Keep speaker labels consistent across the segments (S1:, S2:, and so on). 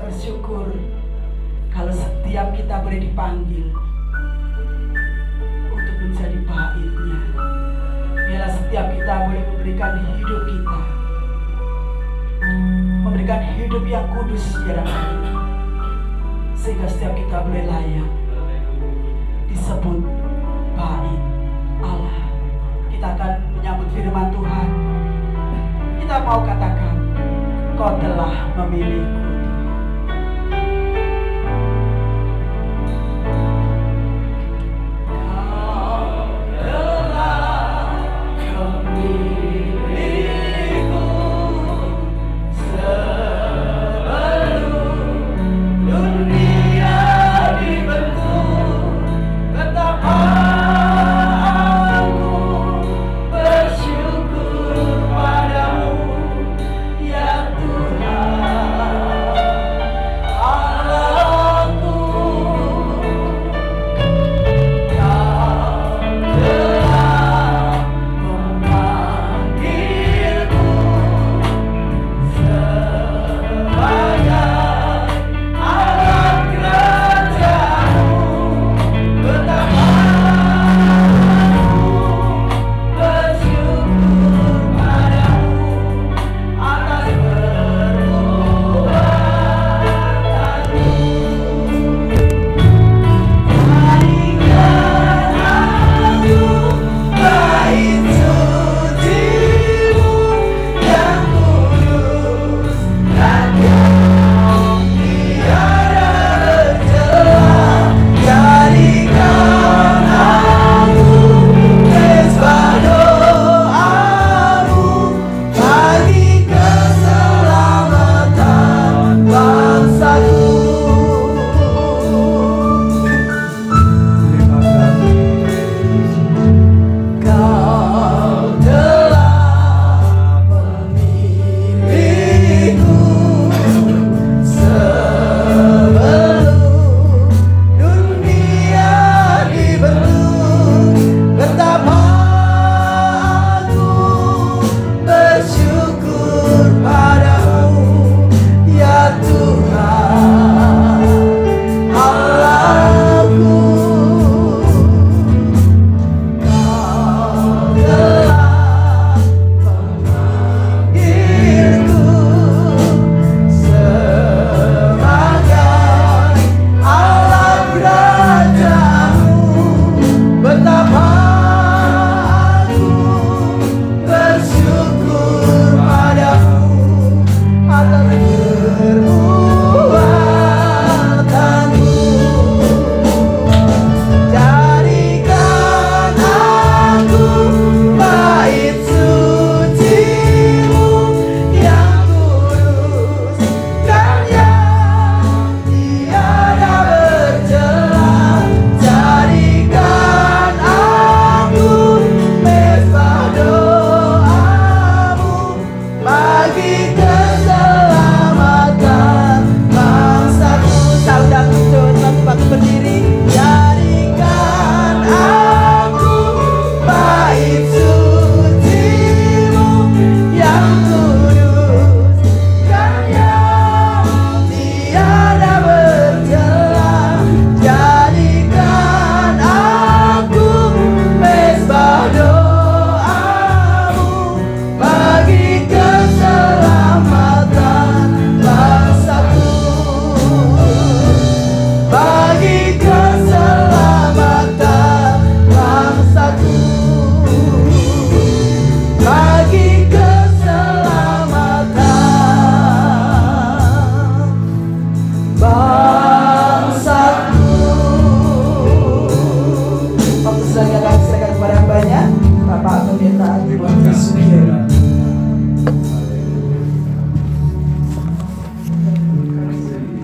S1: bersyukur kalau setiap kita boleh dipanggil untuk menjadi bait-Nya. Biarlah setiap kita boleh memberikan hidup kita, memberikan hidup yang kudus di hadapan kita, sehingga setiap kita boleh layak disebut bait Allah. Kita akan menyambut firman Tuhan. Kita mau katakan, Kau telah memilihku.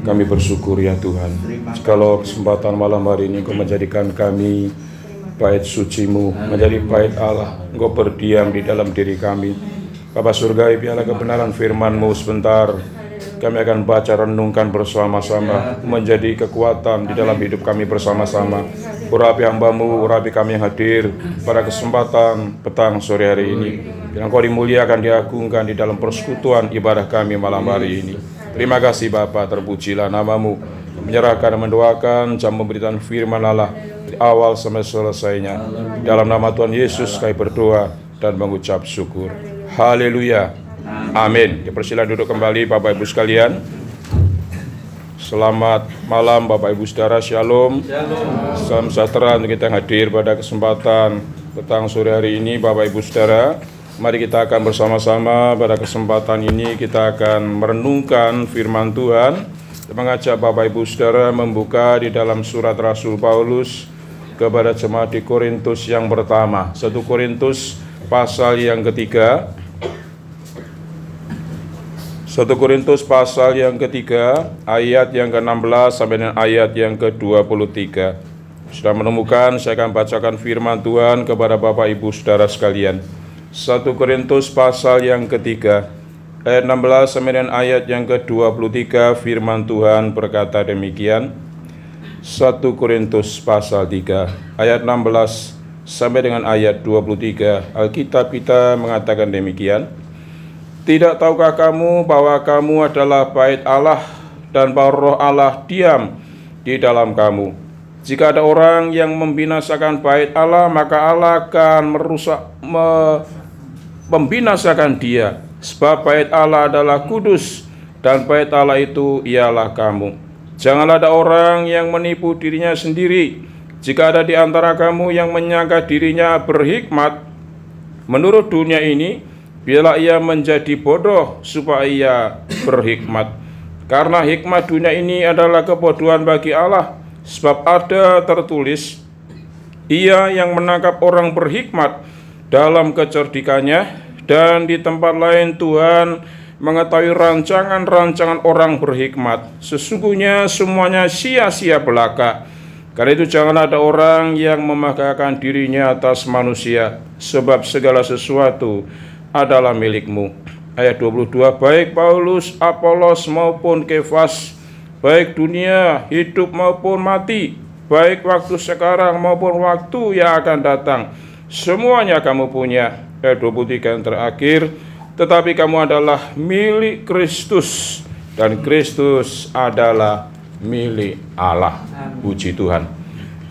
S2: Kami bersyukur ya Tuhan, kalau kesempatan malam hari ini Engkau menjadikan kami bait suci-Mu, menjadi bait Allah. Engkau berdiam di dalam diri kami. Bapa Surgawi, biarlah kebenaran firman-Mu sebentar kami akan baca renungkan bersama-sama, menjadi kekuatan di dalam hidup kami bersama-sama. Urapi hamba-Mu, urapi kami yang hadir pada kesempatan petang sore hari ini. Biar Engkau dimuliakan, diagungkan di dalam persekutuan ibadah kami malam hari ini. Terima kasih Bapa, terpujilah namamu. Menyerahkan dan mendoakan jam pemberitaan firman Allah dari awal sampai selesainya. Dalam nama Tuhan Yesus kami berdoa dan mengucap syukur. Haleluya. Amin. Dipersilakan duduk kembali Bapak Ibu sekalian. Selamat malam Bapak Ibu Saudara, Shalom. Salam sejahtera untuk kita yang hadir pada kesempatan petang sore hari ini Bapak Ibu Saudara. Mari kita akan bersama-sama pada kesempatan ini kita akan merenungkan firman Tuhan. Mengajak Bapak Ibu Saudara membuka di dalam surat Rasul Paulus kepada jemaat di Korintus yang pertama, 1 Korintus pasal yang ketiga. 1 Korintus pasal yang ketiga, ayat yang ke-16 sampai dengan ayat yang ke-23. Sudah menemukan, saya akan bacakan firman Tuhan kepada Bapak Ibu Saudara sekalian. 1 Korintus pasal yang ketiga, ayat 16 sampai dengan ayat yang ke-23, firman Tuhan berkata demikian. 1 Korintus pasal 3 ayat 16 sampai dengan ayat 23, Alkitab kita mengatakan demikian. Tidak tahukah kamu bahwa kamu adalah bait Allah dan bahwa roh Allah diam di dalam kamu? Jika ada orang yang membinasakan bait Allah, maka Allah akan membinasakan dia. Sebab bait Allah adalah kudus dan bait Allah itu ialah kamu. Janganlah ada orang yang menipu dirinya sendiri. Jika ada di antara kamu yang menyangka dirinya berhikmat menurut dunia ini, biarlah ia menjadi bodoh supaya ia berhikmat. Karena hikmat dunia ini adalah kebodohan bagi Allah. Sebab ada tertulis, ia yang menangkap orang berhikmat dalam kecerdikannya, dan di tempat lain Tuhan mengetahui rancangan-rancangan orang berhikmat. Sesungguhnya semuanya sia-sia belaka. Karena itu janganlah ada orang yang memegahkan dirinya atas manusia, sebab segala sesuatu adalah milikmu. Ayat 22, baik Paulus, Apolos maupun Kefas, baik dunia hidup maupun mati, baik waktu sekarang maupun waktu yang akan datang, semuanya kamu punya. Ayat 23 yang terakhir, tetapi kamu adalah milik Kristus dan Kristus adalah milik Allah. Puji Tuhan.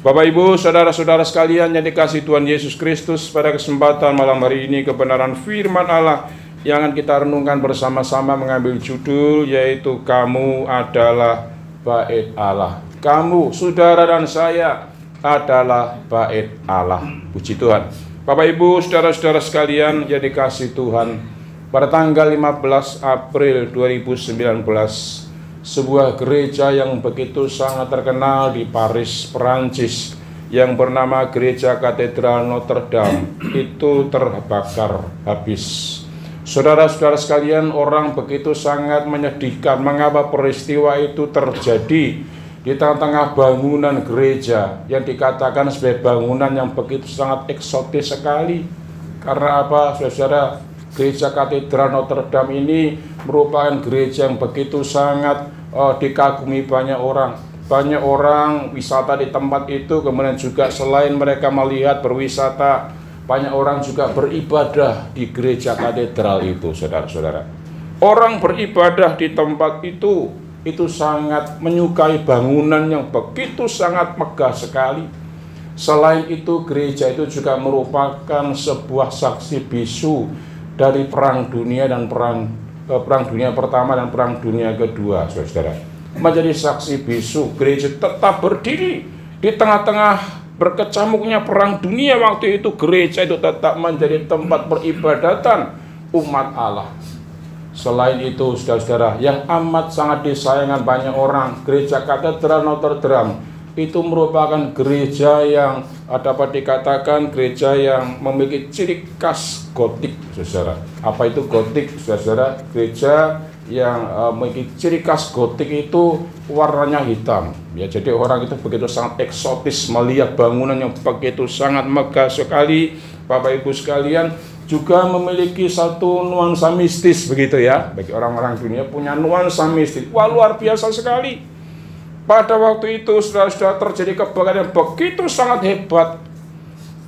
S2: Bapak Ibu, saudara-saudara sekalian yang dikasihi Tuhan Yesus Kristus, pada kesempatan malam hari ini kebenaran firman Allah yang akan kita renungkan bersama-sama mengambil judul yaitu kamu adalah bait Allah. Kamu, saudara dan saya adalah bait Allah. Puji Tuhan. Bapak Ibu, saudara-saudara sekalian yang dikasihi Tuhan, pada tanggal 15 April 2019, sebuah gereja yang begitu sangat terkenal di Paris, Perancis, yang bernama Gereja Katedral Notre Dame, itu terbakar habis. Saudara-saudara sekalian, orang begitu sangat menyedihkan mengapa peristiwa itu terjadi di tengah-tengah bangunan gereja yang dikatakan sebagai bangunan yang begitu sangat eksotis sekali. Karena apa, saudara? Gereja Katedral Notre Dame ini merupakan gereja yang begitu sangat dikagumi banyak orang. Banyak orang wisata di tempat itu, kemudian juga selain mereka melihat berwisata, banyak orang juga beribadah di gereja katedral itu, saudara-saudara. Orang beribadah di tempat itu sangat menyukai bangunan yang begitu sangat megah sekali. Selain itu, gereja itu juga merupakan sebuah saksi bisu dari perang dunia dan perang dunia pertama dan perang dunia kedua, saudara. Menjadi saksi bisu, gereja tetap berdiri di tengah-tengah berkecamuknya perang dunia waktu itu. Gereja itu tetap menjadi tempat peribadatan umat Allah. Selain itu, saudara-saudara, yang amat sangat disayangkan banyak orang, Gereja Katedral Notre Dame itu merupakan gereja yang dapat dikatakan gereja yang memiliki ciri khas gotik, saudara. Apa itu gotik, saudara? Gereja yang memiliki ciri khas gotik itu warnanya hitam. Ya, jadi orang itu begitu sangat eksotis melihat bangunan yang begitu sangat megah sekali. Bapak Ibu sekalian, juga memiliki satu nuansa mistis begitu ya. Bagi orang-orang dunia punya nuansa mistis. Wah, luar biasa sekali. Pada waktu itu sudah terjadi kebakaran yang begitu sangat hebat.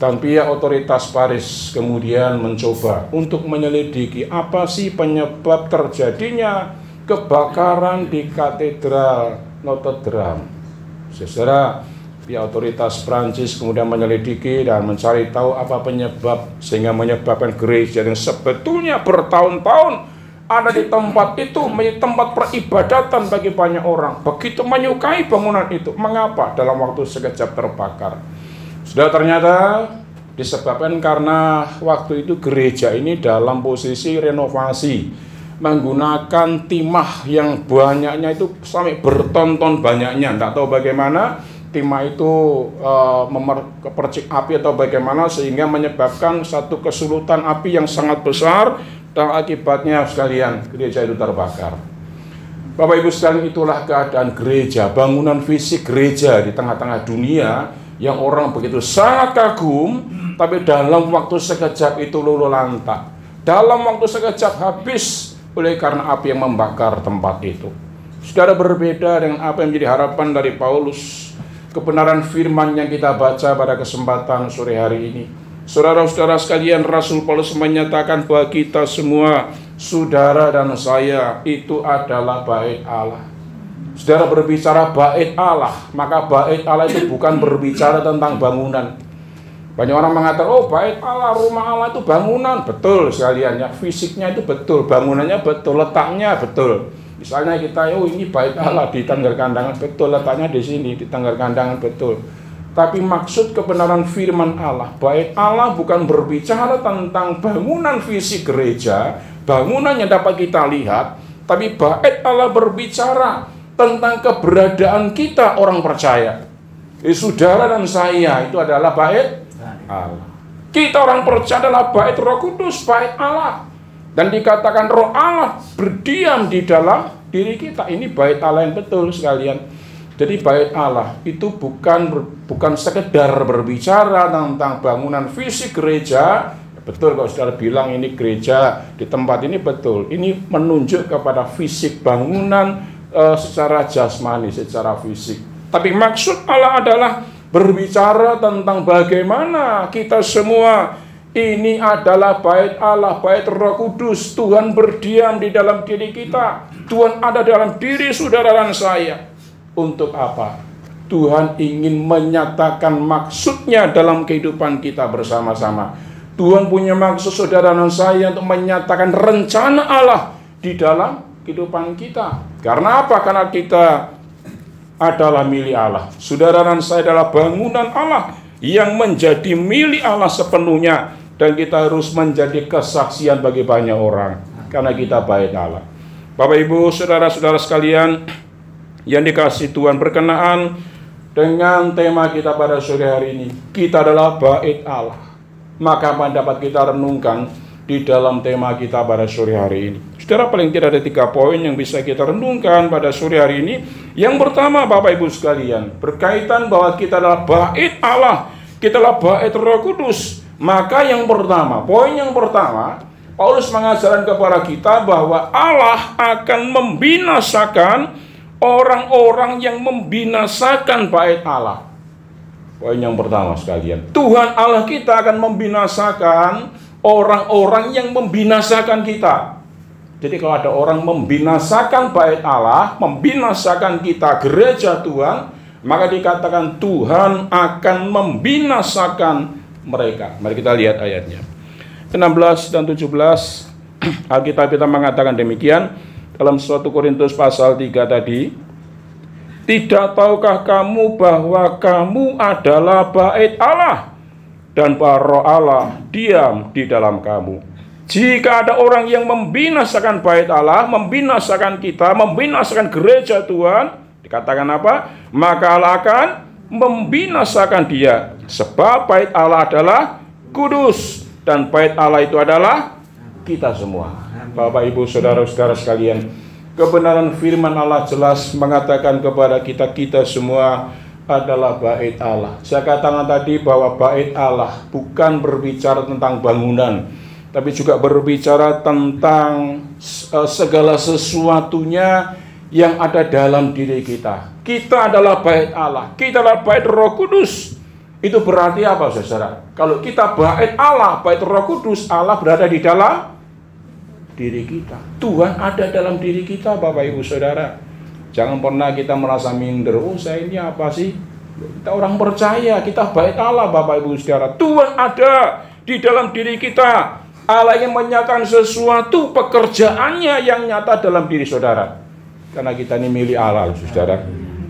S2: Dan pihak otoritas Paris kemudian mencoba untuk menyelidiki apa sih penyebab terjadinya kebakaran di Katedral Notre Dame. Saudara, pihak otoritas Prancis kemudian menyelidiki dan mencari tahu apa penyebab sehingga menyebabkan gereja yang sebetulnya bertahun-tahun ada di tempat itu menjadi tempat peribadatan bagi banyak orang, begitu menyukai bangunan itu. Mengapa dalam waktu sekejap terbakar? Sudah ternyata disebabkan karena waktu itu gereja ini dalam posisi renovasi, menggunakan timah yang banyaknya itu sampai berton-ton banyaknya. Tidak tahu bagaimana timah itu memercik api atau bagaimana sehingga menyebabkan satu kesulitan api yang sangat besar, dan akibatnya sekalian gereja itu terbakar. Bapak Ibu sekalian, itulah keadaan gereja, bangunan fisik gereja di tengah-tengah dunia yang orang begitu sangat kagum, tapi dalam waktu sekejap itu luluh lantak. Dalam waktu sekejap habis oleh karena api yang membakar tempat itu. Saudara, berbeda dengan apa yang menjadi harapan dari Paulus, kebenaran firman yang kita baca pada kesempatan sore hari ini. Saudara-saudara sekalian, Rasul Paulus menyatakan bahwa kita semua, saudara dan saya, itu adalah bait Allah. Saudara, berbicara bait Allah, maka bait Allah itu bukan berbicara tentang bangunan. Banyak orang mengatakan, oh bait Allah, rumah Allah itu bangunan. Betul sekalian, ya, fisiknya itu betul, bangunannya betul, letaknya betul. Misalnya kita, oh ini bait Allah di Tanggar Kandangan, betul, letaknya di sini, di Tanggar Kandangan, betul. Tapi maksud kebenaran firman Allah, bait Allah bukan berbicara tentang bangunan fisik gereja, bangunan yang dapat kita lihat, tapi bait Allah berbicara tentang keberadaan kita orang percaya. Saudara dan saya itu adalah bait Allah. Kita orang percaya adalah bait Roh Kudus, bait Allah. Dan dikatakan Roh Allah berdiam di dalam diri kita. Ini bait Allah yang betul sekalian. Jadi bait Allah itu bukan sekedar berbicara tentang bangunan fisik gereja. Betul kalau saudara bilang ini gereja di tempat ini, betul. Ini menunjuk kepada fisik bangunan secara jasmani, secara fisik. Tapi maksud Allah adalah berbicara tentang bagaimana kita semua ini adalah bait Allah, bait Roh Kudus. Tuhan berdiam di dalam diri kita. Tuhan ada dalam diri saudara dan saya. Untuk apa? Tuhan ingin menyatakan maksudnya dalam kehidupan kita bersama-sama. Tuhan punya maksud saudara dan saya untuk menyatakan rencana Allah di dalam kehidupan kita. Karena apa? Karena kita adalah milik Allah. Saudara dan saya adalah bangunan Allah yang menjadi milik Allah sepenuhnya. Dan kita harus menjadi kesaksian bagi banyak orang. Karena kita bait Allah. Bapak Ibu, saudara-saudara sekalian yang dikasihi Tuhan, berkenaan dengan tema kita pada sore hari ini, kita adalah bait Allah. Maka apa yang dapat kita renungkan di dalam tema kita pada sore hari ini? Saudara, paling tidak ada 3 poin yang bisa kita renungkan pada sore hari ini. Yang pertama, Bapak Ibu sekalian, berkaitan bahwa kita adalah bait Allah, kita adalah bait Roh Kudus. Maka yang pertama, poin yang pertama, Paulus mengajarkan kepada kita bahwa Allah akan membinasakan orang-orang yang membinasakan bait Allah. Poin yang pertama sekalian, Tuhan Allah kita akan membinasakan orang-orang yang membinasakan kita. Jadi kalau ada orang membinasakan bait Allah, membinasakan kita gereja Tuhan, maka dikatakan Tuhan akan membinasakan mereka. Mari kita lihat ayatnya 16 dan 17. Alkitab kita mengatakan demikian dalam 1 Korintus pasal 3 tadi. Tidak tahukah kamu bahwa kamu adalah bait Allah dan bahwa Roh Allah diam di dalam kamu? Jika ada orang yang membinasakan bait Allah, membinasakan kita, membinasakan gereja Tuhan, dikatakan apa? Maka Allah akan membinasakan dia. Sebab bait Allah adalah kudus dan bait Allah itu adalah kita semua. Bapak Ibu saudara-saudara sekalian, kebenaran firman Allah jelas mengatakan kepada kita, kita semua adalah bait Allah. Saya katakan tadi bahwa bait Allah bukan berbicara tentang bangunan, tapi juga berbicara tentang segala sesuatunya yang ada dalam diri kita. Kita adalah bait Allah, kita adalah bait Roh Kudus. Itu berarti apa, saudara? Kalau kita bait Allah, bait Roh Kudus, Allah berada di dalam diri kita. Tuhan ada dalam diri kita, Bapak Ibu Saudara. Jangan pernah kita merasa minder. Oh, saya ini apa sih? Kita orang percaya, kita bait Allah, Bapak Ibu Saudara. Tuhan ada di dalam diri kita. Allah yang menyatakan sesuatu, pekerjaannya yang nyata dalam diri saudara. Karena kita ini milik Allah, saudara.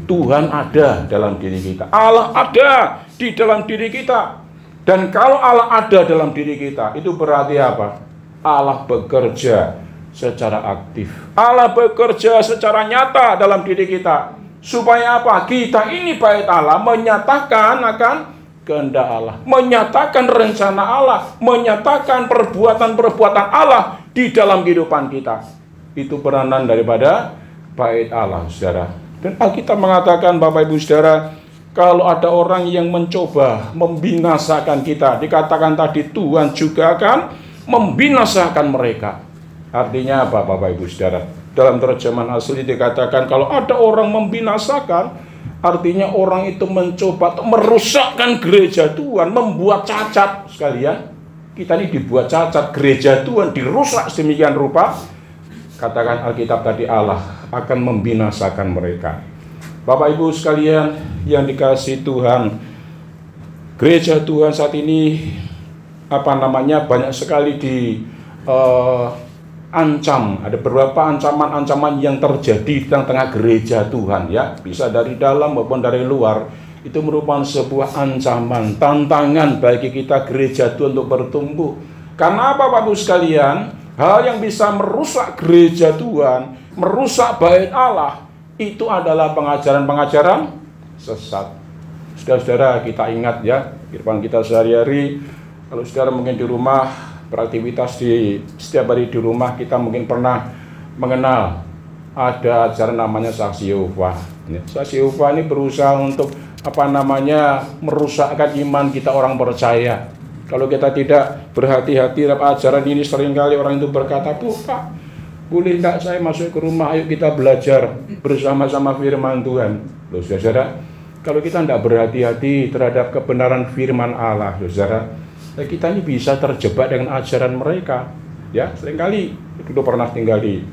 S2: Tuhan ada dalam diri kita. Allah ada di dalam diri kita. Dan kalau Allah ada dalam diri kita, itu berarti apa? Allah bekerja secara aktif. Allah bekerja secara nyata dalam diri kita. Supaya apa? Kita ini bait Allah menyatakan akan kehendak Allah, menyatakan rencana Allah, menyatakan perbuatan-perbuatan Allah di dalam kehidupan kita. Itu peranan daripada bait Allah, saudara. Dan Alkitab mengatakan, Bapak Ibu Saudara, kalau ada orang yang mencoba membinasakan kita, dikatakan tadi Tuhan juga akan membinasakan mereka. Artinya apa, Bapak Ibu Saudara? Dalam terjemahan asli dikatakan kalau ada orang membinasakan, artinya orang itu mencoba untuk merusakkan gereja Tuhan, membuat cacat. Sekalian, kita ini dibuat cacat, gereja Tuhan dirusak sedemikian rupa. Katakan Alkitab tadi, Allah akan membinasakan mereka. Bapak Ibu sekalian yang dikasihi Tuhan, gereja Tuhan saat ini banyak sekali ancam. Ada beberapa ancaman-ancaman yang terjadi di tengah gereja Tuhan, ya, bisa dari dalam maupun dari luar. Itu merupakan sebuah ancaman, tantangan bagi kita gereja Tuhan untuk bertumbuh. Karena apa, Bapak Ibu sekalian? Hal yang bisa merusak gereja Tuhan, merusak bait Allah, itu adalah pengajaran-pengajaran sesat. Saudara-saudara, kita ingat ya, kehidupan kita sehari-hari. Kalau saudara mungkin di rumah beraktivitas setiap hari di rumah, kita mungkin pernah mengenal ada ajaran namanya Saksi Yehova. Saksi Yehova ini berusaha untuk merusakkan iman kita orang percaya. Kalau kita tidak berhati-hati dalam ajaran ini, seringkali orang itu berkata, Pak, boleh enggak saya masuk ke rumah, ayo kita belajar bersama-sama firman Tuhan. Loh, saudara, kalau kita tidak berhati-hati terhadap kebenaran firman Allah, saudara, kita ini bisa terjebak dengan ajaran mereka. Ya, seringkali dulu pernah tinggal di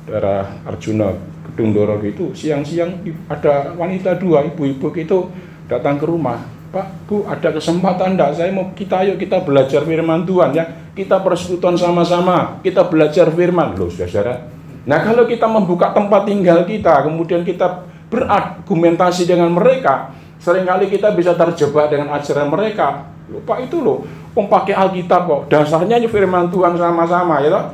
S2: daerah Arjuna, Gedung Doro itu, siang-siang ada wanita dua, ibu-ibu itu datang ke rumah. Pak, Bu, ada kesempatan enggak? Ayo kita belajar firman Tuhan, ya. Kita persekutuan sama-sama, kita belajar firman. Loh, saudara. Nah, kalau kita membuka tempat tinggal kita, kemudian kita berargumentasi dengan mereka, seringkali kita bisa terjebak dengan ajaran mereka. Loh, Pak, itu loh, pakai Alkitab kok. Dasarnya firman Tuhan sama-sama, ya toh?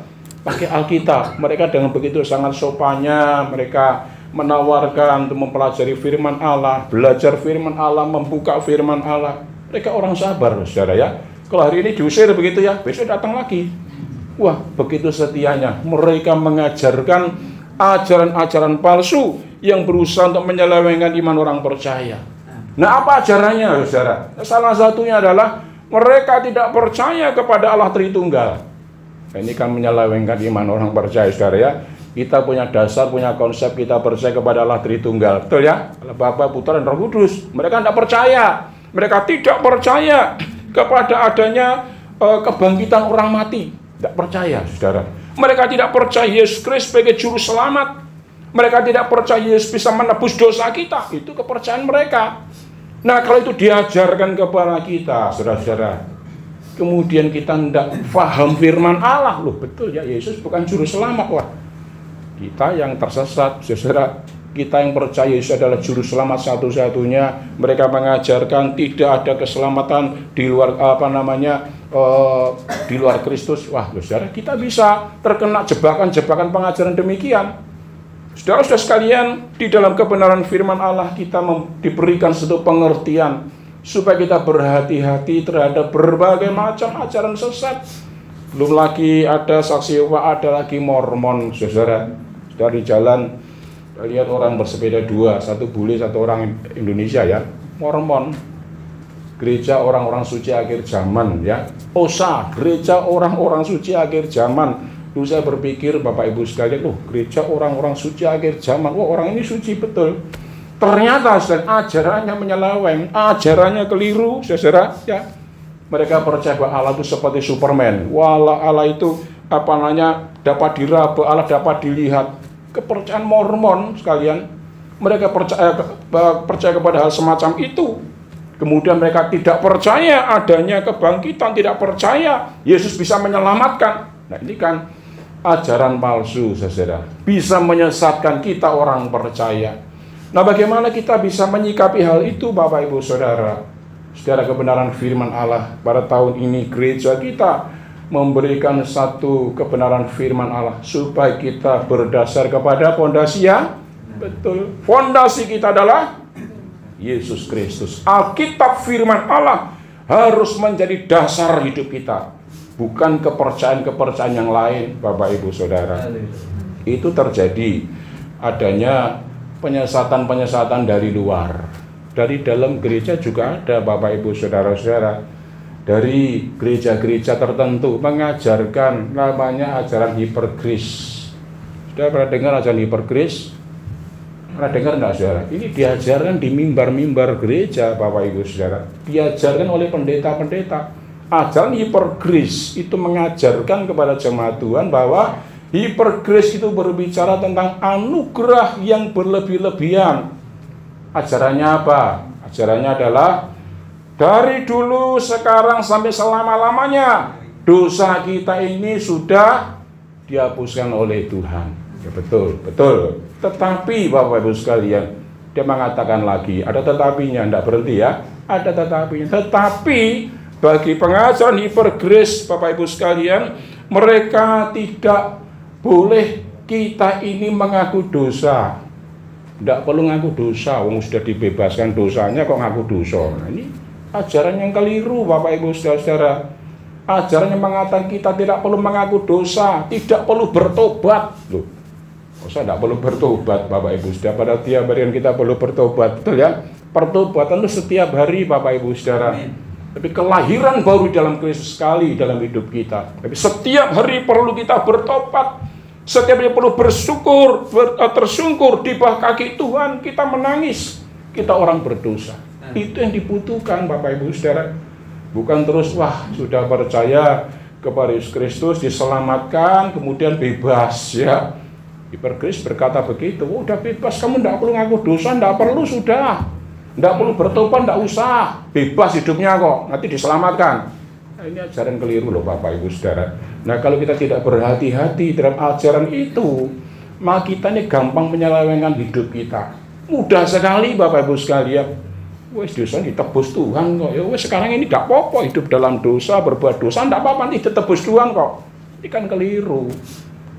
S2: Pakai Alkitab. Mereka dengan begitu sangat sopannya, mereka menawarkan untuk mempelajari firman Allah, belajar firman Allah, membuka firman Allah. Mereka orang sabar, saudara, ya. Kalau hari ini diusir begitu, ya, besok datang lagi. Wah, begitu setianya. Mereka mengajarkan ajaran-ajaran palsu yang berusaha untuk menyelewengkan iman orang percaya. Nah, apa ajarannya, saudara? Salah satunya adalah mereka tidak percaya kepada Allah Tritunggal. Nah, ini kan menyelewengkan iman orang percaya, saudara, ya. Kita punya dasar, punya konsep, kita percaya kepada Allah Tritunggal. Betul, ya? Allah Bapa, Putra, dan Roh Kudus. Mereka tidak percaya. Mereka tidak percaya kepada adanya kebangkitan orang mati. Tidak percaya, saudara. Mereka tidak percaya Yesus Kristus sebagai juru selamat. Mereka tidak percaya Yesus bisa menebus dosa kita. Itu kepercayaan mereka. Nah, kalau itu diajarkan kepada kita, saudara-saudara, kemudian kita tidak paham firman Allah. Loh, betul ya, Yesus bukan juru selamat. Wah, kita yang tersesat, saudara. Kita yang percaya Yesus adalah juru selamat satu-satunya. Mereka mengajarkan tidak ada keselamatan di luar di luar Kristus. Wah, saudara, kita bisa terkena jebakan-jebakan pengajaran demikian. Saudara-saudara sekalian, di dalam kebenaran firman Allah kita diberikan satu pengertian supaya kita berhati-hati terhadap berbagai macam ajaran sesat. Belum lagi ada Saksi Yehova, ada lagi Mormon, saudara. Dari jalan lihat orang bersepeda dua, satu bule, satu orang Indonesia, ya. Mormon, gereja orang-orang suci akhir zaman, ya. OSA, gereja orang-orang suci akhir zaman. Dulu saya berpikir, Bapak Ibu sekalian, gereja orang-orang suci akhir zaman. Wah, orang ini suci betul. Ternyata ajarannya menyeleweng, ajarannya keliru, saudara, ya. Mereka percaya bahwa Allah itu seperti Superman. Wah, Allah itu dapat diraba, Allah dapat dilihat. Kepercayaan Mormon sekalian, mereka percaya kepada hal semacam itu. Kemudian mereka tidak percaya adanya kebangkitan, tidak percaya Yesus bisa menyelamatkan. Nah, ini kan ajaran palsu, saudara. Bisa menyesatkan kita orang percaya. Nah, bagaimana kita bisa menyikapi hal itu, Bapak Ibu Saudara? Saudara, kebenaran firman Allah pada tahun ini gereja kita memberikan satu kebenaran firman Allah supaya kita berdasar kepada fondasi yang betul. Fondasi kita adalah Yesus Kristus. Alkitab firman Allah harus menjadi dasar hidup kita, bukan kepercayaan-kepercayaan yang lain, Bapak Ibu Saudara. Itu terjadi adanya penyesatan-penyesatan dari luar. Dari dalam gereja juga ada, Bapak Ibu Saudara-saudara. Dari gereja-gereja tertentu mengajarkan namanya ajaran hipergrace. Sudah pernah dengar ajaran hipergrace? Pernah dengar enggak, saudara? Ini diajarkan di mimbar-mimbar gereja, Bapak Ibu Saudara. Diajarkan oleh pendeta-pendeta. Ajaran hipergrace itu mengajarkan kepada jemaat Tuhan bahwa hipergrace itu berbicara tentang anugerah yang berlebih-lebihan. Ajarannya apa? Ajarannya adalah dari dulu, sekarang, sampai selama-lamanya dosa kita ini sudah dihapuskan oleh Tuhan. Ya, betul, betul. Tetapi Bapak Ibu sekalian, dia mengatakan lagi, ada tetapinya, tidak berhenti ya, ada tetapinya. Tetapi bagi pengajaran hipergrace, Bapak Ibu sekalian, mereka tidak boleh kita ini mengaku dosa. Tidak perlu ngaku dosa, wong sudah dibebaskan dosanya kok ngaku dosa. Nah, ini ajaran yang keliru, Bapak Ibu saudara-saudara. Ajaran yang mengatakan kita tidak perlu mengaku dosa, tidak perlu bertobat. Loh, saya tidak perlu bertobat, Bapak Ibu saudara. Pada tiap hari kita perlu bertobat, betul ya? Pertobatan itu setiap hari, Bapak Ibu saudara. Tapi kelahiran baru dalam Kristus sekali dalam hidup kita. Tapi setiap hari perlu kita bertobat. Setiap hari perlu bersyukur, tersungkur di bawah kaki Tuhan. Kita menangis, kita orang berdosa. Itu yang dibutuhkan, Bapak Ibu saudara. Bukan terus, wah sudah percaya kepada Yesus Kristus, diselamatkan, kemudian bebas ya. Hipergrace berkata begitu, oh, udah bebas, kamu tidak perlu ngaku dosa, tidak perlu, sudah. Tidak perlu bertobat, tidak usah. Bebas hidupnya kok, nanti diselamatkan. Nah, ini ajaran keliru loh, Bapak Ibu saudara. Nah, kalau kita tidak berhati-hati terhadap ajaran itu, maka kita ini gampang menyelewengkan hidup kita. Mudah sekali, Bapak Ibu sekalian. Wes dosa ditebus Tuhan kok. Ya wes sekarang ini tidak apa-apa hidup dalam dosa, berbuat dosa tidak apa-apa, nanti ditebus Tuhan kok. Ini kan keliru.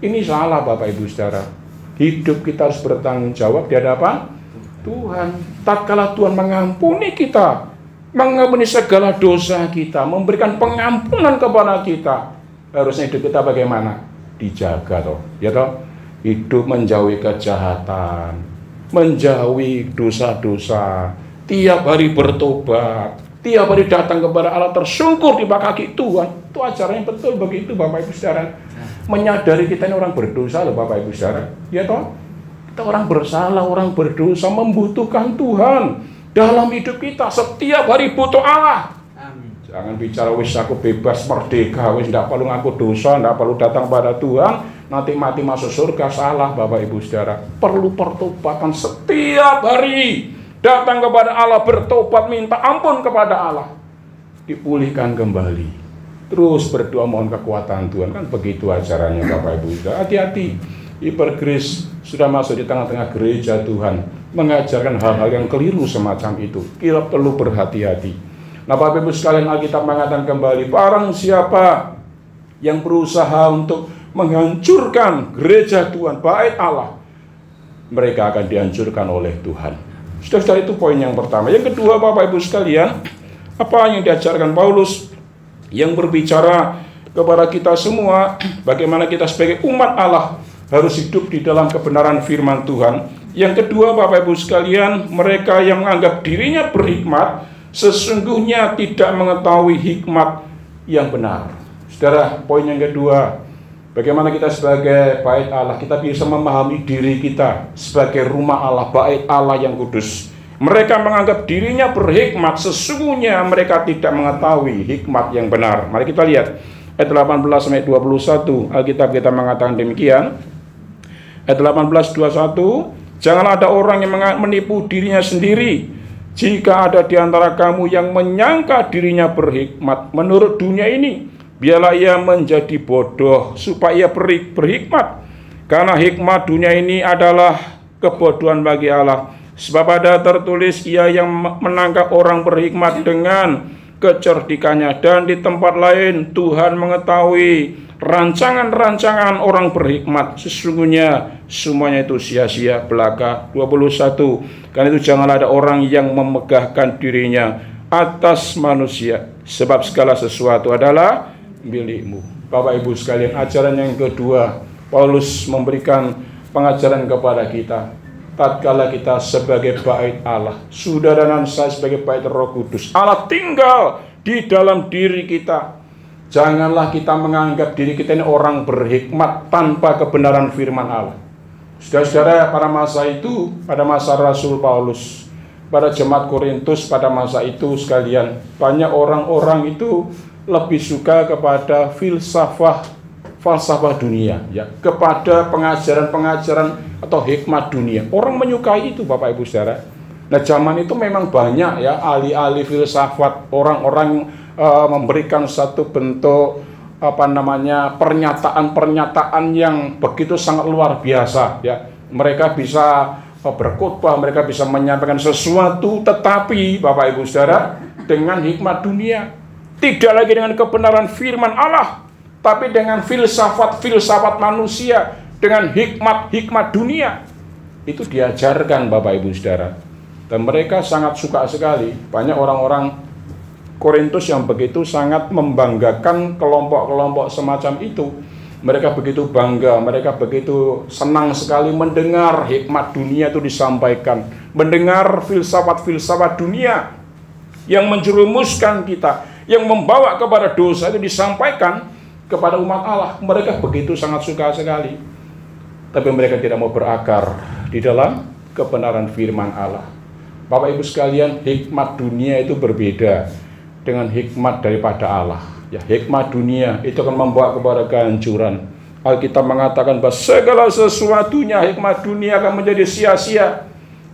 S2: Ini salah, Bapak Ibu saudara. Hidup kita harus bertanggung jawab di hadapan Tuhan. Tatkala Tuhan mengampuni kita, mengampuni segala dosa kita, memberikan pengampunan kepada kita, harusnya hidup kita bagaimana? Dijaga toh, ya toh. Hidup menjauhi kejahatan, menjauhi dosa-dosa, tiap hari bertobat, tiap hari datang kepada Allah, tersungkur di bawah kaki Tuhan. Itu ajarannya betul begitu, Bapak Ibu saudara. Menyadari kita ini orang berdosa loh, Bapak Ibu saudara, ya toh. Kita orang bersalah, orang berdosa, membutuhkan Tuhan dalam hidup kita. Setiap hari butuh Allah. Amin. Jangan bicara wis aku bebas merdeka, wis tidak perlu ngaku dosa, tidak perlu datang pada Tuhan, nanti mati masuk surga. Salah, Bapak Ibu saudara. Perlu pertobatan setiap hari. Datang kepada Allah, bertobat, minta ampun kepada Allah, dipulihkan kembali. Terus berdoa mohon kekuatan Tuhan. Kan begitu ajarannya, Bapak Ibu saudara. Hati-hati. Hipergrace sudah masuk di tengah-tengah gereja Tuhan, mengajarkan hal-hal yang keliru semacam itu. Kita perlu berhati-hati. Nah, Bapak Ibu sekalian, Alkitab mengatakan kembali, barang siapa yang berusaha untuk menghancurkan gereja Tuhan, bait Allah, mereka akan dihancurkan oleh Tuhan. Sudah itu poin yang pertama. Yang kedua, Bapak Ibu sekalian, apa yang diajarkan Paulus yang berbicara kepada kita semua, bagaimana kita sebagai umat Allah harus hidup di dalam kebenaran firman Tuhan. Yang kedua, Bapak Ibu sekalian, mereka yang menganggap dirinya berhikmat sesungguhnya tidak mengetahui hikmat yang benar. Saudara, poin yang kedua, bagaimana kita sebagai bait Allah, kita bisa memahami diri kita sebagai rumah Allah, bait Allah yang kudus. Mereka menganggap dirinya berhikmat, sesungguhnya mereka tidak mengetahui hikmat yang benar. Mari kita lihat ayat 18 sampai 21. Alkitab kita mengatakan demikian. Ayat 18:21, janganlah ada orang yang menipu dirinya sendiri. Jika ada di antara kamu yang menyangka dirinya berhikmat menurut dunia ini, biarlah ia menjadi bodoh supaya ia berhikmat. Karena hikmat dunia ini adalah kebodohan bagi Allah. Sebab ada tertulis, ia yang menangkap orang berhikmat dengan kecerdikannya. Dan di tempat lain Tuhan mengetahui rancangan-rancangan orang berhikmat, sesungguhnya semuanya itu sia-sia belaka. 21, karena itu janganlah ada orang yang memegahkan dirinya atas manusia, sebab segala sesuatu adalah milikmu. Bapak Ibu sekalian, ajaran yang kedua, Paulus memberikan pengajaran kepada kita. Tatkala kita sebagai bait Allah, saudara dan saya sebagai bait Roh Kudus, Allah tinggal di dalam diri kita. Janganlah kita menganggap diri kita ini orang berhikmat tanpa kebenaran firman Allah. Saudara-saudara, pada masa itu, pada masa Rasul Paulus, pada jemaat Korintus pada masa itu sekalian, banyak orang-orang itu lebih suka kepada falsafah dunia, ya, kepada pengajaran-pengajaran atau hikmat dunia. Orang menyukai itu, Bapak Ibu Saudara. Nah, zaman itu memang banyak ya ahli-ahli filsafat, orang-orang memberikan satu bentuk pernyataan-pernyataan yang begitu sangat luar biasa, ya. Mereka bisa berkhotbah, mereka bisa menyampaikan sesuatu, tetapi Bapak Ibu Saudara, dengan hikmat dunia, tidak lagi dengan kebenaran firman Allah, tapi dengan filsafat manusia, dengan hikmat dunia. Itu diajarkan Bapak Ibu Saudara. Dan mereka sangat suka sekali. Banyak orang-orang Korintus yang begitu sangat membanggakan kelompok-kelompok semacam itu. Mereka begitu bangga, mereka begitu senang sekali mendengar hikmat dunia itu disampaikan, mendengar filsafat dunia yang menjerumuskan kita, yang membawa kepada dosa itu disampaikan kepada umat Allah. Mereka begitu sangat suka sekali. Tapi mereka tidak mau berakar di dalam kebenaran firman Allah. Bapak Ibu sekalian, hikmat dunia itu berbeda dengan hikmat daripada Allah. Ya, hikmat dunia itu akan membawa kepada kehancuran. Alkitab mengatakan bahwa segala sesuatunya hikmat dunia akan menjadi sia-sia.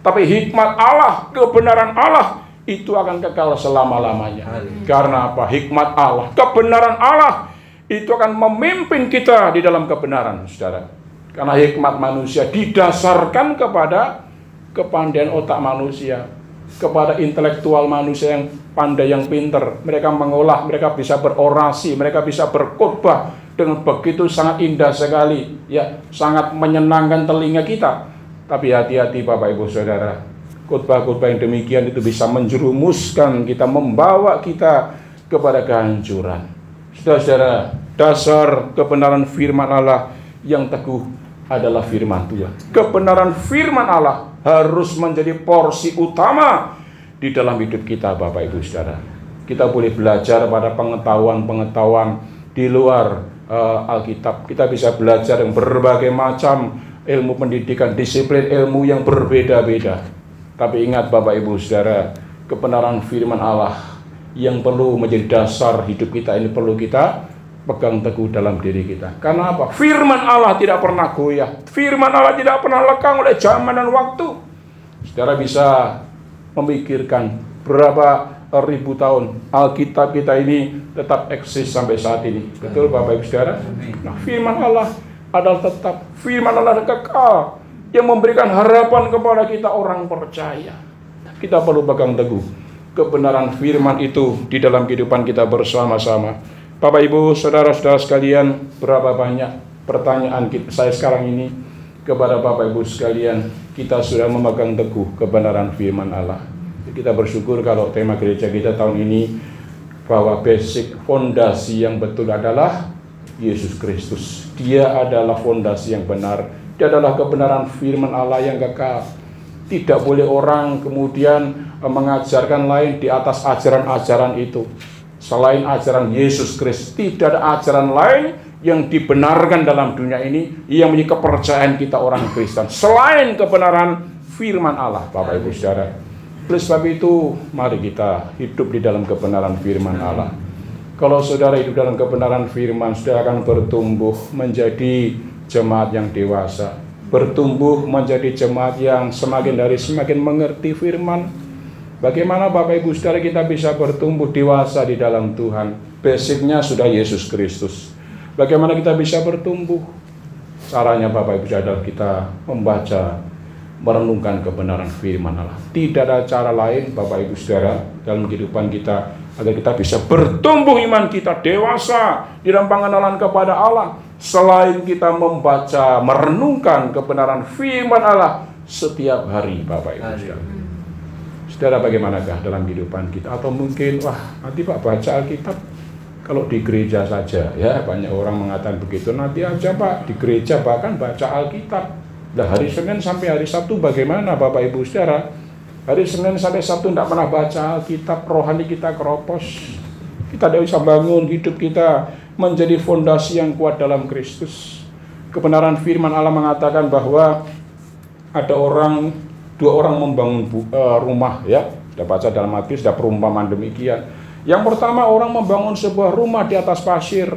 S2: Tapi hikmat Allah, kebenaran Allah itu akan kekal selama-lamanya. Karena apa? Hikmat Allah, kebenaran Allah itu akan memimpin kita di dalam kebenaran, saudara. Karena hikmat manusia didasarkan kepada kepandaian otak manusia, kepada intelektual manusia yang pandai, yang pinter. Mereka mengolah, mereka bisa berorasi, mereka bisa berkhotbah dengan begitu sangat indah sekali, ya, sangat menyenangkan telinga kita. Tapi hati-hati Bapak Ibu Saudara, khotbah-khotbah yang demikian itu bisa menjerumuskan kita, membawa kita kepada kehancuran. Saudara-saudara, dasar kebenaran firman Allah yang teguh adalah firman Tuhan. Kebenaran firman Allah harus menjadi porsi utama di dalam hidup kita, Bapak Ibu Saudara. Kita boleh belajar pada pengetahuan di luar Alkitab. Kita bisa belajar yang berbagai macam ilmu pendidikan, disiplin ilmu yang berbeda-beda. Tapi ingat Bapak Ibu Saudara, kebenaran firman Allah yang perlu menjadi dasar hidup kita ini perlu kita pegang teguh dalam diri kita. Karena apa? Firman Allah tidak pernah goyah. Firman Allah tidak pernah lekang oleh zaman dan waktu. Saudara bisa memikirkan berapa ribu tahun Alkitab kita ini tetap eksis sampai saat ini. Betul Bapak Ibu Saudara? Nah, firman Allah adalah tetap. Firman Allah kekal yang memberikan harapan kepada kita orang percaya. Kita perlu pegang teguh kebenaran firman itu di dalam kehidupan kita bersama-sama. Bapak Ibu Saudara-saudara sekalian, berapa banyak pertanyaan saya sekarang ini kepada Bapak Ibu sekalian. Kita sudah memegang teguh kebenaran firman Allah. Kita bersyukur kalau tema gereja kita tahun ini bahwa basic fondasi yang betul adalah Yesus Kristus. Dia adalah fondasi yang benar. Dia adalah kebenaran firman Allah yang kekal. Tidak boleh orang kemudian mengajarkan lain di atas ajaran-ajaran itu. Selain ajaran Yesus Kristus, tidak ada ajaran lain yang dibenarkan dalam dunia ini yang menjadi kepercayaan kita orang Kristen selain kebenaran firman Allah, Bapak Ibu Saudara. Oleh sebab itu, mari kita hidup di dalam kebenaran firman Allah. Kalau saudara hidup dalam kebenaran firman, saudara akan bertumbuh menjadi jemaat yang dewasa, bertumbuh menjadi jemaat yang semakin mengerti firman. Bagaimana Bapak Ibu Saudara kita bisa bertumbuh dewasa di dalam Tuhan? Basicnya sudah Yesus Kristus. Bagaimana kita bisa bertumbuh? Caranya Bapak Ibu Saudara kita membaca, merenungkan kebenaran firman Allah. Tidak ada cara lain Bapak Ibu Saudara dalam kehidupan kita agar kita bisa bertumbuh iman kita dewasa di dalam pengenalan kepada Allah, selain kita membaca, merenungkan kebenaran firman Allah setiap hari Bapak Ibu Saudara. Saudara, bagaimanakah dalam kehidupan kita? Atau mungkin nanti Pak baca Alkitab kalau di gereja saja, ya banyak orang mengatakan begitu, nanti aja Pak di gereja bahkan baca Alkitab. Nah, hari Senin sampai hari Sabtu bagaimana Bapak Ibu Saudara? Hari Senin sampai Sabtu tidak pernah baca Alkitab, rohani kita keropos. Kita tidak bisa bangun hidup kita menjadi fondasi yang kuat dalam Kristus. Kebenaran firman Allah mengatakan bahwa ada dua orang membangun rumah, ya. Sudah baca dalam Matius, sudah perumpamaan demikian. Yang pertama, orang membangun sebuah rumah di atas pasir.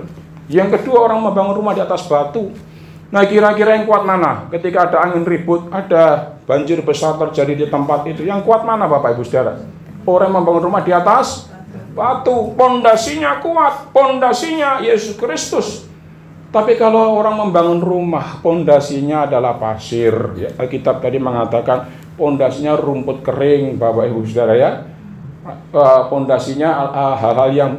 S2: Yang kedua, orang membangun rumah di atas batu. Nah, kira-kira yang kuat mana? Ketika ada angin ribut, ada banjir besar terjadi di tempat itu, yang kuat mana Bapak Ibu Saudara? Orang membangun rumah di atas batu, pondasinya kuat, pondasinya Yesus Kristus. Tapi kalau orang membangun rumah, pondasinya adalah pasir, ya. Alkitab tadi mengatakan pondasinya rumput kering Bapak Ibu Saudara, ya. Pondasinya hal-hal yang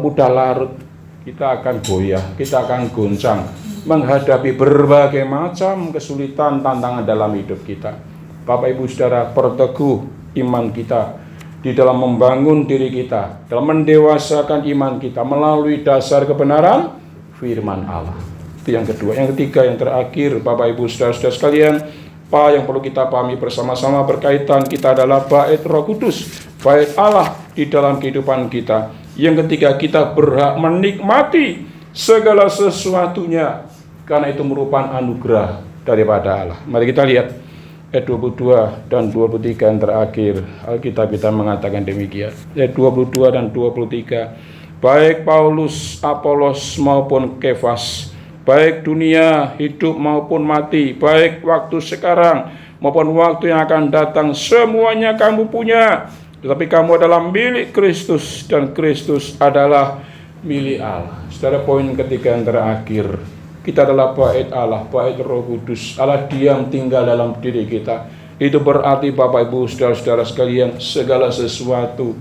S2: mudah larut, kita akan goyah, kita akan goncang menghadapi berbagai macam kesulitan, tantangan dalam hidup kita. Bapak Ibu Saudara, perteguh iman kita di dalam membangun diri kita, dalam mendewasakan iman kita melalui dasar kebenaran firman Allah. Itu yang kedua. Yang ketiga, yang terakhir, Bapak Ibu Saudara-saudara sekalian, apa yang perlu kita pahami bersama-sama berkaitan kita adalah bait Roh Kudus, bait Allah di dalam kehidupan kita. Yang ketiga, kita berhak menikmati segala sesuatunya, karena itu merupakan anugerah daripada Allah. Mari kita lihat ayat 22 dan 23 yang terakhir. Alkitab kita mengatakan demikian. Ayat 22 dan 23. Baik Paulus, Apolos maupun Kefas, baik dunia hidup maupun mati, baik waktu sekarang maupun waktu yang akan datang, semuanya kamu punya. Tetapi kamu adalah milik Kristus dan Kristus adalah milik Allah. Saudara, poin ketiga yang terakhir, kita adalah bait Allah, bait Roh Kudus. Allah diam tinggal dalam diri kita. Itu berarti Bapak Ibu Saudara-saudara sekalian, segala sesuatu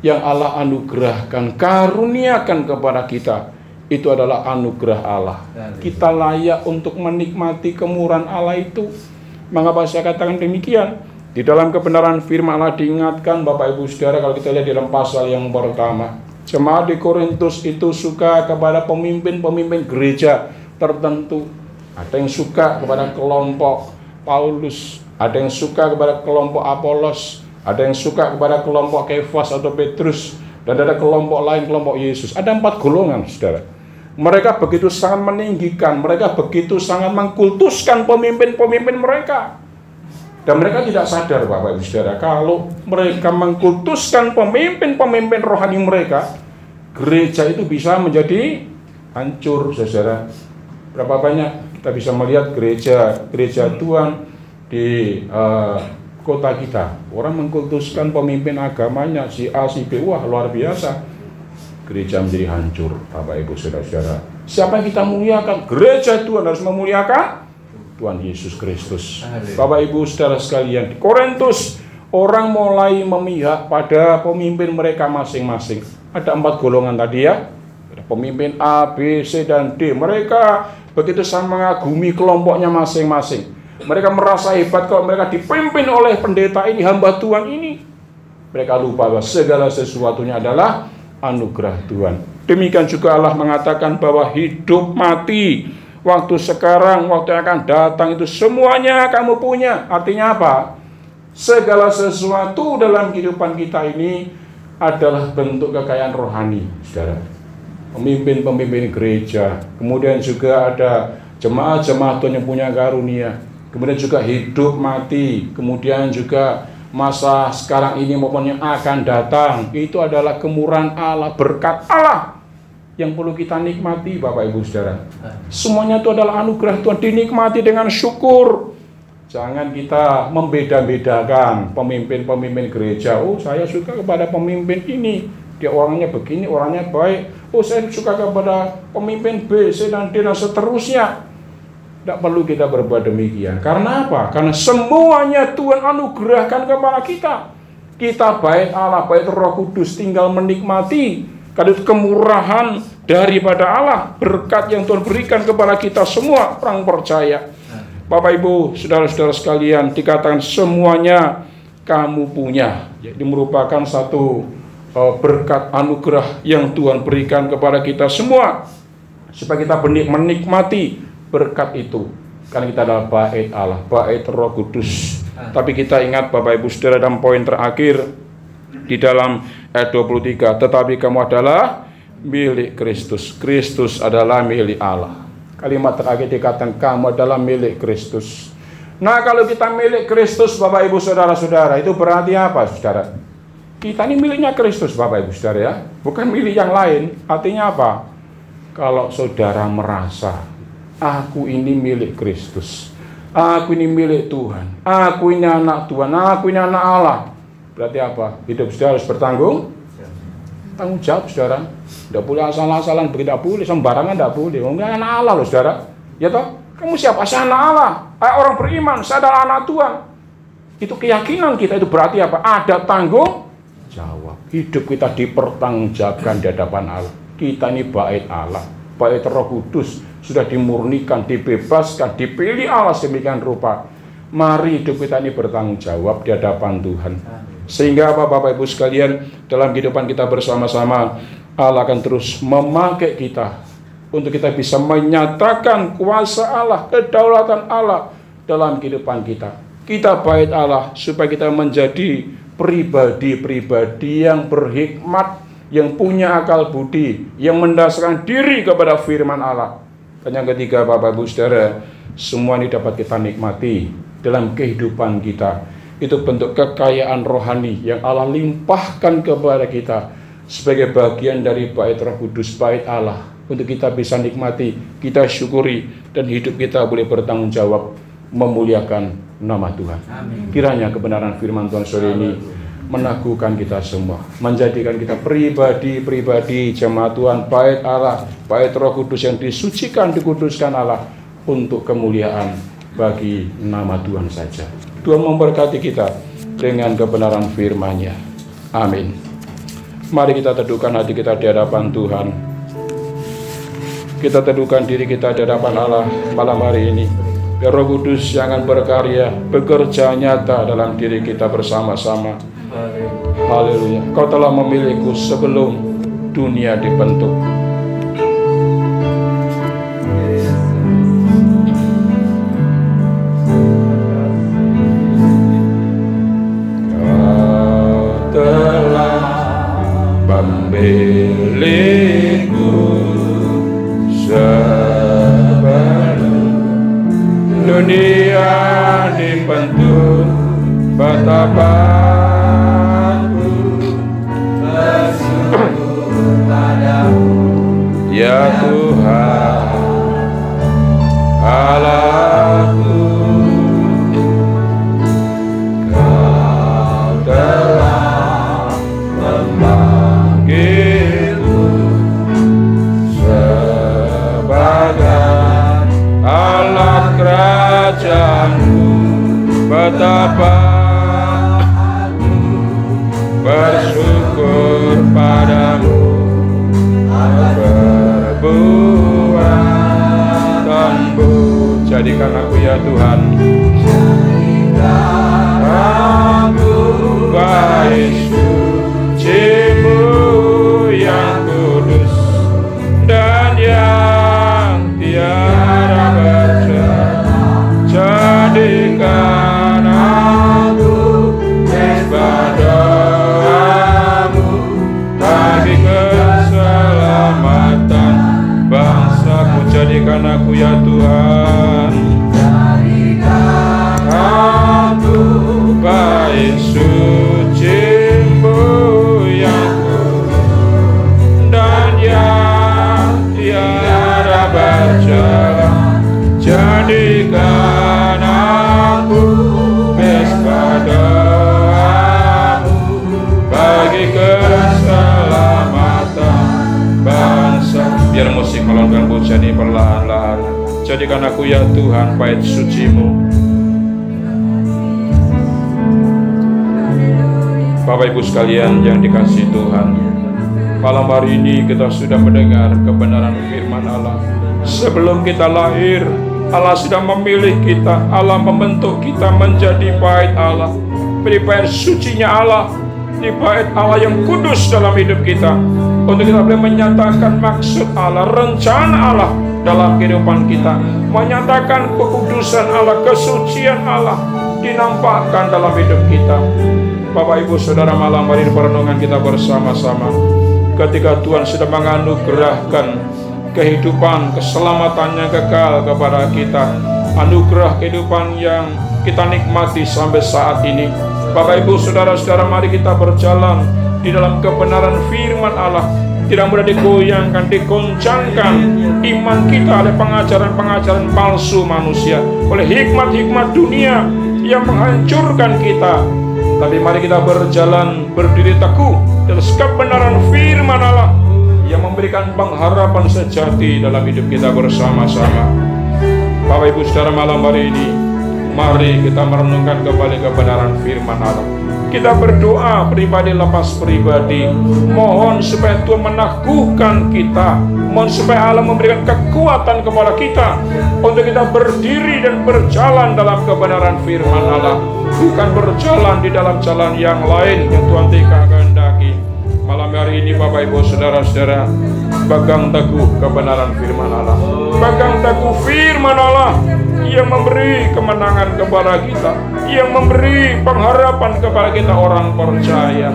S2: yang Allah anugerahkan, karuniakan kepada kita, itu adalah anugerah Allah. Kita layak untuk menikmati kemurahan Allah itu. Mengapa saya katakan demikian? Di dalam kebenaran firman Allah diingatkan Bapak Ibu Saudara, kalau kita lihat di dalam pasal yang pertama, jemaat di Korintus itu suka kepada pemimpin-pemimpin gereja tertentu. Ada yang suka kepada kelompok Paulus, ada yang suka kepada kelompok Apolos, ada yang suka kepada kelompok Kefas atau Petrus, dan ada kelompok lain, kelompok Yesus. Ada 4 golongan, saudara. Mereka begitu sangat meninggikan, mereka begitu sangat mengkultuskan pemimpin-pemimpin mereka. Dan mereka tidak sadar, Bapak Ibu Saudara, kalau mereka mengkultuskan pemimpin-pemimpin rohani mereka, gereja itu bisa menjadi hancur, saudara. Berapa banyak kita bisa melihat gereja Tuhan di kota kita, orang mengkultuskan pemimpin agamanya, si A, si B, wah luar biasa, gereja menjadi hancur. Bapak Ibu Saudara-saudara, siapa yang kita muliakan? Gereja Tuhan harus memuliakan Tuhan Yesus Kristus. Bapak Ibu Saudara sekalian, di Korintus orang mulai memihak pada pemimpin mereka masing-masing. Ada 4 golongan tadi, ya. Ada pemimpin A, B, C, dan D. Mereka begitu sangat mengagumi kelompoknya masing-masing. Mereka merasa hebat kalau mereka dipimpin oleh pendeta ini, hamba Tuhan ini. Mereka lupa bahwa segala sesuatunya adalah anugerah Tuhan. Demikian juga Allah mengatakan bahwa hidup mati, waktu sekarang, waktu yang akan datang itu semuanya kamu punya. Artinya apa? Segala sesuatu dalam kehidupan kita ini adalah bentuk kekayaan rohani, saudara. Pemimpin-pemimpin gereja, kemudian juga ada jemaat-jemaat Tuhan yang punya karunia, kemudian juga hidup mati, kemudian juga masa sekarang ini maupun yang akan datang, itu adalah kemurahan Allah, berkat Allah. yang perlu kita nikmati, Bapak Ibu Saudara. Semuanya itu adalah anugerah Tuhan, dinikmati dengan syukur. Jangan kita membeda-bedakan pemimpin-pemimpin gereja. Oh, saya suka kepada pemimpin ini, dia orangnya begini, orangnya baik. Oh, saya suka kepada pemimpin B, C, dan D, dan seterusnya. Tidak perlu kita berbuat demikian. Karena apa? Karena semuanya Tuhan anugerahkan kepada kita. Kita bait Allah, bait Roh Kudus, tinggal menikmati kemurahan daripada Allah, berkat yang Tuhan berikan kepada kita semua orang percaya. Bapak Ibu, saudara-saudara sekalian, dikatakan semuanya kamu punya. Jadi merupakan satu berkat anugerah yang Tuhan berikan kepada kita semua, supaya kita menikmati berkat itu. Karena kita adalah bait Allah, bait Roh Kudus. Tapi kita ingat Bapak Ibu Saudara, dalam poin terakhir di dalam ayat 23, tetapi kamu adalah milik Kristus. Kristus adalah milik Allah. Kalimat terakhir dikatakan kamu adalah milik Kristus. Nah, kalau kita milik Kristus, Bapak Ibu Saudara-saudara, itu berarti apa, Saudara? Kita ini miliknya Kristus, Bapak Ibu Saudara, ya, bukan milik yang lain. Artinya apa? Kalau saudara merasa aku ini milik Kristus, aku ini milik Tuhan, aku ini anak Tuhan, aku ini anak Allah, berarti apa? Hidup saudara harus tanggung jawab, saudara. Tidak boleh asal-asalan, tidak boleh sembarangan, tidak boleh. Mungkin anak Allah loh, saudara. Ya toh? Kamu siapa? Saya anak Allah. Orang beriman, saya adalah anak Tuhan. Itu keyakinan kita, itu berarti apa? Ada tanggung jawab. Hidup kita dipertanggungjawabkan di hadapan Allah. Kita ini bait Allah, bait Roh Kudus, sudah dimurnikan, dibebaskan, dipilih Allah sedemikian rupa. Mari hidup kita ini bertanggung jawab di hadapan Tuhan. Sehingga apa, Bapak Ibu sekalian, dalam kehidupan kita bersama-sama, Allah akan terus memakai kita untuk kita bisa menyatakan kuasa Allah, kedaulatan Allah dalam kehidupan kita. Kita bait Allah supaya kita menjadi pribadi-pribadi yang berhikmat, yang punya akal budi, yang mendasarkan diri kepada firman Allah. Dan yang ketiga, Bapak Ibu Saudara, semua ini dapat kita nikmati dalam kehidupan kita. Itu bentuk kekayaan rohani yang Allah limpahkan kepada kita sebagai bagian dari bait Roh Kudus, bait Allah, untuk kita bisa nikmati, kita syukuri, dan hidup kita boleh bertanggung jawab memuliakan nama Tuhan. Amin. Kiranya kebenaran firman Tuhan sore ini meneguhkan kita semua, menjadikan kita pribadi-pribadi jemaat Tuhan, bait Allah, bait Roh Kudus yang disucikan, dikuduskan Allah untuk kemuliaan bagi nama Tuhan saja. Tuhan memberkati kita dengan kebenaran firman-Nya. Amin. Mari kita teduhkan hati kita di hadapan Tuhan. Kita teduhkan diri kita di hadapan Allah malam hari ini. Biar Roh Kudus yang akan berkarya, bekerja nyata dalam diri kita bersama-sama. Haleluya. Kau telah memilihku sebelum dunia dibentuk.
S3: Milikku sebelum dunia dibentuk, betapa aku bersyukur padamu, ya Tuhan Allahku. Kau telah memanggilku sebagai alat kerajaanmu, betapa aku bersyukur padamu, perbuatanmu.
S2: Jadikan aku ya Tuhan,
S3: jadikan aku bait suci-Mu yang kudus dan yang tiada bercacat. Jadikan aku mezbah doamu bagi keselamatan bangsaku. Jadikan aku ya Tuhan, jadikan aku bait suci-Mu yang kudus dan yang
S2: Biar musik melontarkan pujian ini perlahan-lahan. Jadikan aku ya Tuhan bait suci-Mu. Bapak Ibu sekalian yang dikasihi Tuhan, malam hari ini kita sudah mendengar kebenaran firman Allah. Sebelum kita lahir, Allah sudah memilih kita. Allah membentuk kita menjadi bait Allah, menjadi bait sucinya Allah, di bait Allah yang kudus dalam hidup kita, untuk kita boleh menyatakan maksud Allah, rencana Allah dalam kehidupan kita, menyatakan kekudusan Allah, kesucian Allah dinampakkan dalam hidup kita. Bapak Ibu Saudara, malam hari ini perenungan kita bersama-sama, ketika Tuhan sudah menganugerahkan kehidupan, keselamatan yang kekal kepada kita, anugerah kehidupan yang kita nikmati sampai saat ini. Bapak Ibu Saudara-saudara, mari kita berjalan di dalam kebenaran firman Allah. Tidak mudah digoyangkan, digoncangkan iman kita oleh pengajaran-pengajaran palsu manusia, oleh hikmat-hikmat dunia yang menghancurkan kita. Tapi mari kita berjalan, berdiri teguh dalam kebenaran firman Allah yang memberikan pengharapan sejati dalam hidup kita bersama-sama. Bapak Ibu Saudara, malam hari ini mari kita merenungkan kembali kebenaran firman Allah. Kita berdoa pribadi lepas pribadi, mohon supaya Tuhan meneguhkan kita, mohon supaya Allah memberikan kekuatan kepada kita untuk kita berdiri dan berjalan dalam kebenaran firman Allah, bukan berjalan di dalam jalan yang lain yang Tuhan kehendaki. Malam hari ini Bapak Ibu Saudara-saudara, pegang teguh kebenaran firman Allah, pegang teguh firman Allah yang memberi kemenangan kepada kita, yang memberi pengharapan kepada kita orang percaya.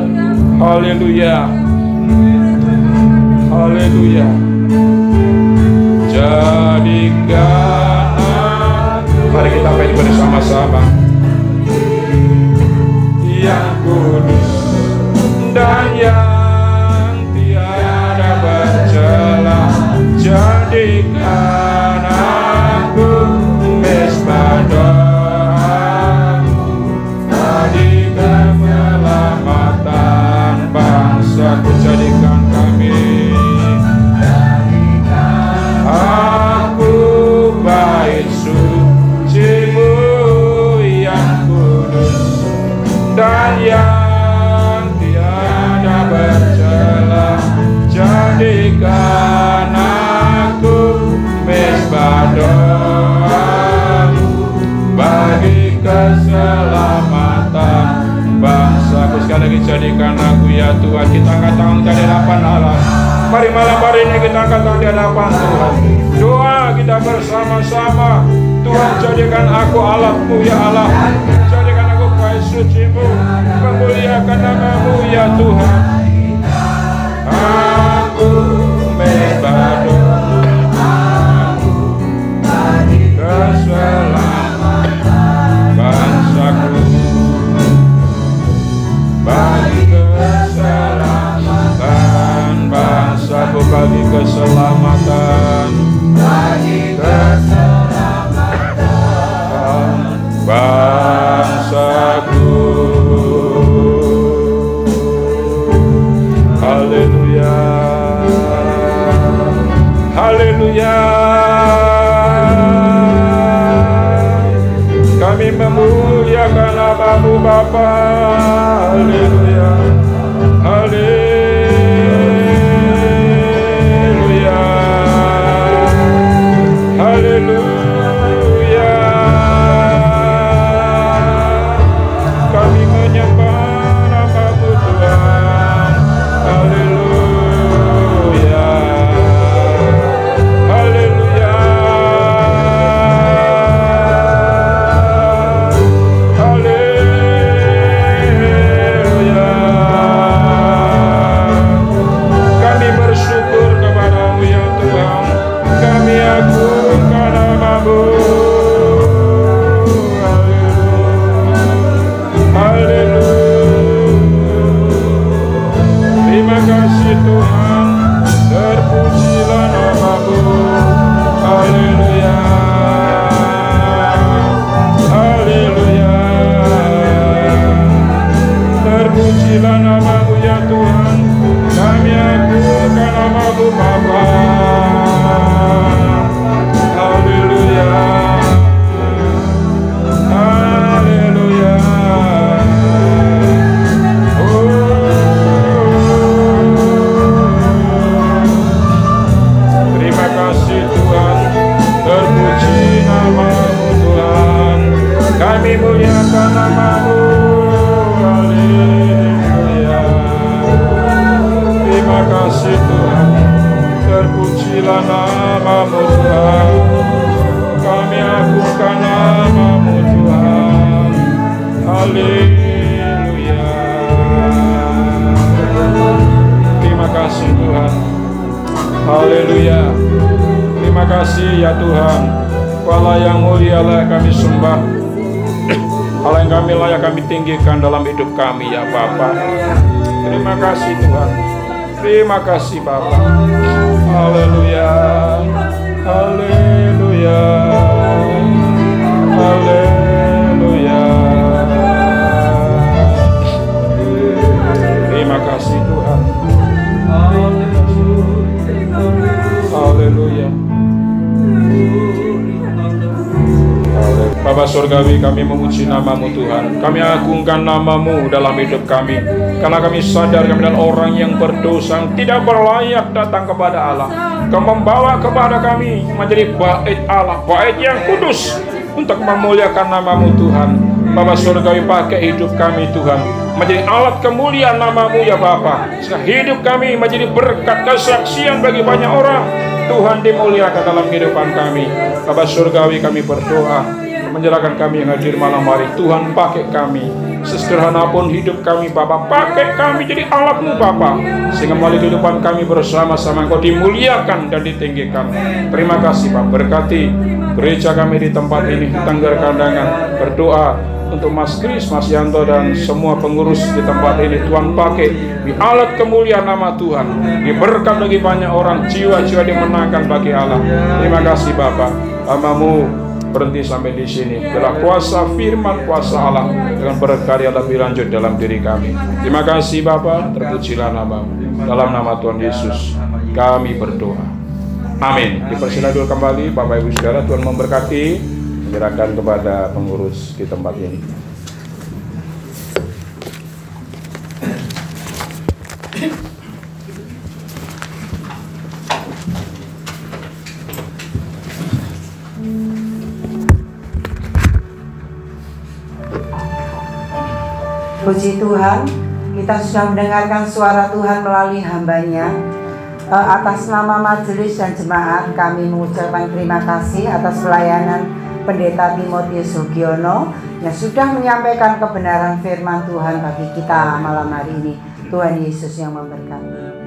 S2: Haleluya, haleluya. Jadikan, mari kita berdiri bersama-sama, yang kudus dan yang tiada bercela. Jadikan aku mesbah doamu, jadikan keselamatan bangsaku, jadikan kami, aku bait suci-Mu yang kudus dan yang tiada bercela. Jadikan aku mesbah doamu bagi keselamatan bangsaku. Sekali lagi, jadikan aku ya Tuhan. Kita angkat tangan di hadapan Allah. Mari malam hari ini kita angkat tangan di hadapan Tuhan. Doa kita bersama-sama. Tuhan, jadikan aku Allahmu ya Allah. Jadikan aku bait suci-Mu, memuliakan nama-Mu ya Tuhan. Aku mesbah doamu bagi keselamatan bangsaku, bagi keselamatan bangsaku, bagi keselamatan, bagi keselamatan bangsaku. Haleluya, haleluya. Kami memuliakan nama-Mu Bapa. Haleluya, haleluya, haleluya. Kami menyembah nama-Mu Tuhan. Haleluya, haleluya, haleluya. Kami bersyukur kepada-Mu ya Tuhan. Kami agungkan nama-Mu. Haleluya. Terima kasih Tuhan, terpujilah nama-Mu. Haleluya, haleluya. Terpujilah nama-Mu ya Tuhan. Kami agungkan nama-Mu Bapa.
S3: terpujilah nama-Mu Tuhan. Kami agungkan nama-Mu Tuhan. Haleluya. Terima kasih Tuhan. Haleluya. Terima kasih ya Tuhan. Allah yang mulia lah kami sembah. Allah yang kami layak kami tinggikan dalam hidup kami ya Bapa. Terima kasih Tuhan. Terima kasih Bapa. Haleluya. Haleluya. Haleluya. Terima kasih Tuhan. Haleluya. Bapa surgawi, kami memuji nama-Mu Tuhan. Kami agungkan nama-Mu dalam hidup kami. Karena kami sadar kami adalah orang yang berdosa, tidak berlayak datang kepada Allah. Kau membawa kepada kami menjadi bait Allah, bait yang kudus untuk memuliakan nama-Mu Tuhan. Bapa surgawi, pakai hidup kami Tuhan menjadi alat kemuliaan nama-Mu ya Bapa. Sehingga hidup kami menjadi berkat kesaksian bagi banyak orang. Tuhan dimuliakan dalam kehidupan kami. Bapa surgawi, kami berdoa, menyerahkan kami yang hadir malam hari. Tuhan pakai kami, sesederhana pun hidup kami Bapa, pakai kami jadi alat-Mu Bapa, sehingga melalui kehidupan kami bersama-sama Engkau dimuliakan dan ditinggikan. Terima kasih Pak, berkati gereja kami di tempat ini, di Tengger Kandangan. Berdoa untuk Mas Kris, Mas Yanto dan semua pengurus di tempat ini. Tuhan pakai di alat kemuliaan nama Tuhan, diberkat bagi banyak orang, jiwa-jiwa dimenangkan bagi Allah. Terima kasih Bapak, hamba-Mu berhenti sampai di sini. Bila kuasa firman, kuasa Allah dengan berkarya lebih lanjut dalam diri kami. Terima kasih Bapak, terpujilah nama-Mu. Dalam nama Tuhan Yesus kami berdoa, amin. Dipersilakan dulu kembali Bapak Ibu Saudara. Tuhan memberkati. Menyerahkan kepada pengurus di tempat ini.
S4: Puji Tuhan, kita sudah mendengarkan suara Tuhan melalui hamba-Nya. Atas nama majelis dan jemaat, kami mengucapkan terima kasih atas pelayanan Pendeta Timotius Sugiono yang sudah menyampaikan kebenaran firman Tuhan bagi kita malam hari ini. Tuhan Yesus yang memberkati.